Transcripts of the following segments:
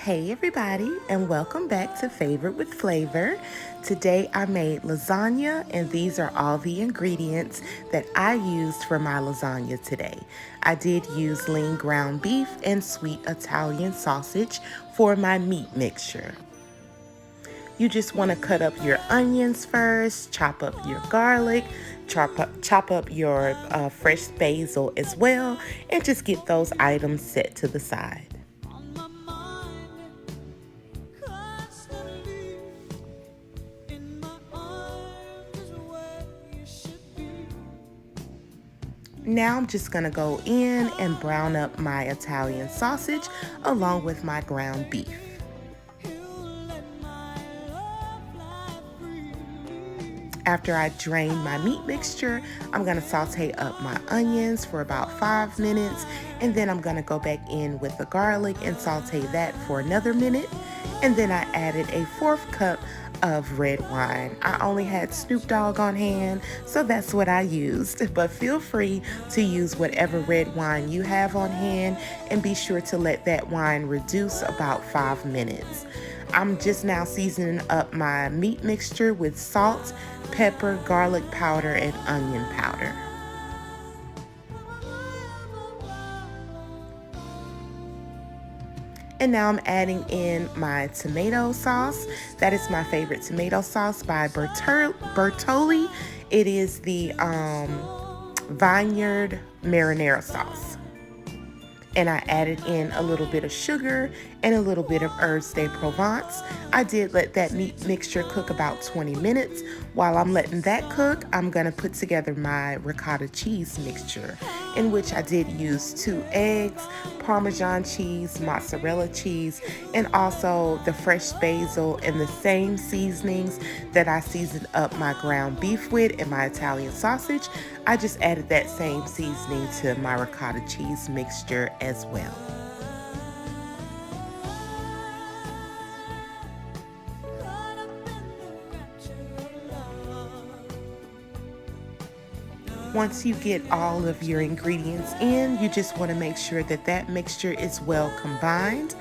Hey everybody, and welcome back to Favorite with Flavor. Today I made lasagna, and these are all the ingredients that I used for my lasagna today. I did use lean ground beef and sweet Italian sausage for my meat mixture. You just want to cut up your onions first, chop up your garlic, chop up your fresh basil as well, and just get those items set to the side. Now I'm just gonna go in and brown up my Italian sausage along with my ground beef. After I drain my meat mixture, I'm gonna saute up my onions for about 5 minutes, and then I'm gonna go back in with the garlic and saute that for another minute. And then I added a 1/4 cup of red wine. I only had Snoop Dogg on hand, so that's what I used. But feel free to use whatever red wine you have on hand, and be sure to let that wine reduce about 5 minutes. I'm just now seasoning up my meat mixture with salt, pepper, garlic powder, and onion powder. And now I'm adding in my tomato sauce. That is my favorite tomato sauce by Bertolli. It is the Vineyard marinara sauce. And I added in a little bit of sugar and a little bit of herbes de Provence. I did let that meat mixture cook about 20 minutes. While I'm letting that cook, I'm gonna put together my ricotta cheese mixture, in which I did use 2 eggs, Parmesan cheese, mozzarella cheese, and also the fresh basil and the same seasonings that I seasoned up my ground beef with and my Italian sausage. I just added that same seasoning to my ricotta cheese mixture as well. Once you get all of your ingredients in, you just want to make sure that that mixture is well combined.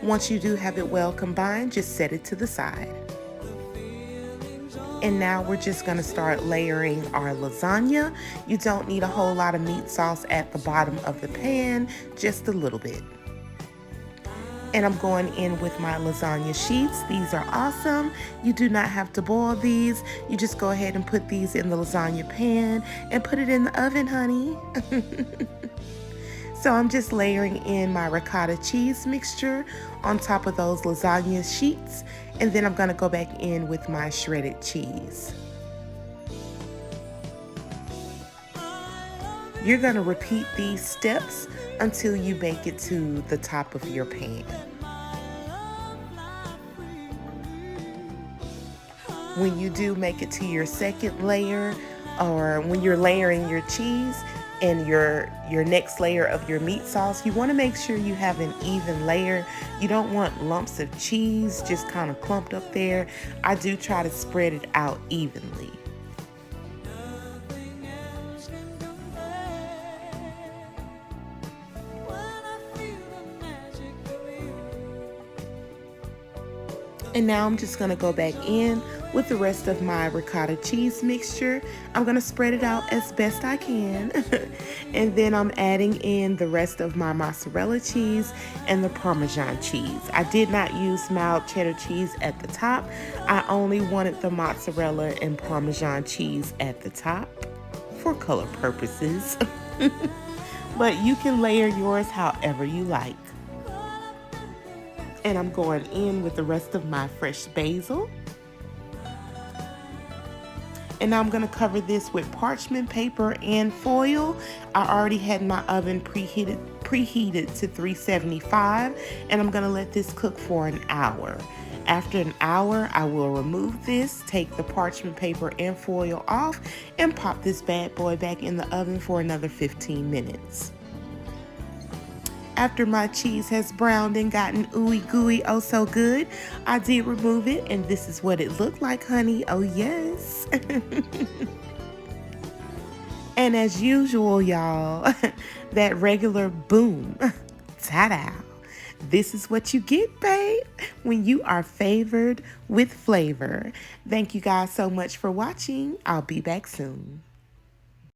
Once you do have it well combined, just set it to the side. And now we're just gonna start layering our lasagna. You don't need a whole lot of meat sauce at the bottom of the pan, just a little bit. And I'm going in with my lasagna sheets. These are awesome. You do not have to boil these. You just go ahead and put these in the lasagna pan and put it in the oven, honey. So I'm just layering in my ricotta cheese mixture on top of those lasagna sheets, and then I'm gonna go back in with my shredded cheese. You're gonna repeat these steps until you make it to the top of your pan. When you do make it to your second layer, or when you're layering your cheese and your next layer of your meat sauce, you want to make sure you have an even layer. You don't want lumps of cheese just kind of clumped up there. I do try to spread it out evenly. And now I'm just gonna go back in with the rest of my ricotta cheese mixture. I'm gonna spread it out as best I can. And then I'm adding in the rest of my mozzarella cheese and the Parmesan cheese. I did not use mild cheddar cheese at the top. I only wanted the mozzarella and Parmesan cheese at the top for color purposes. But you can layer yours however you like. And I'm going in with the rest of my fresh basil. And now I'm gonna cover this with parchment paper and foil. I already had my oven preheated to 375, and I'm gonna let this cook for an hour. After an hour, I will remove this, take the parchment paper and foil off, and pop this bad boy back in the oven for another 15 minutes. After my cheese has browned and gotten ooey gooey, oh so good, I did remove it, and this is what it looked like, honey. Oh yes. And as usual, y'all, that regular boom, ta-da. This is what you get, babe, when you are favored with flavor. Thank you guys so much for watching. I'll be back soon.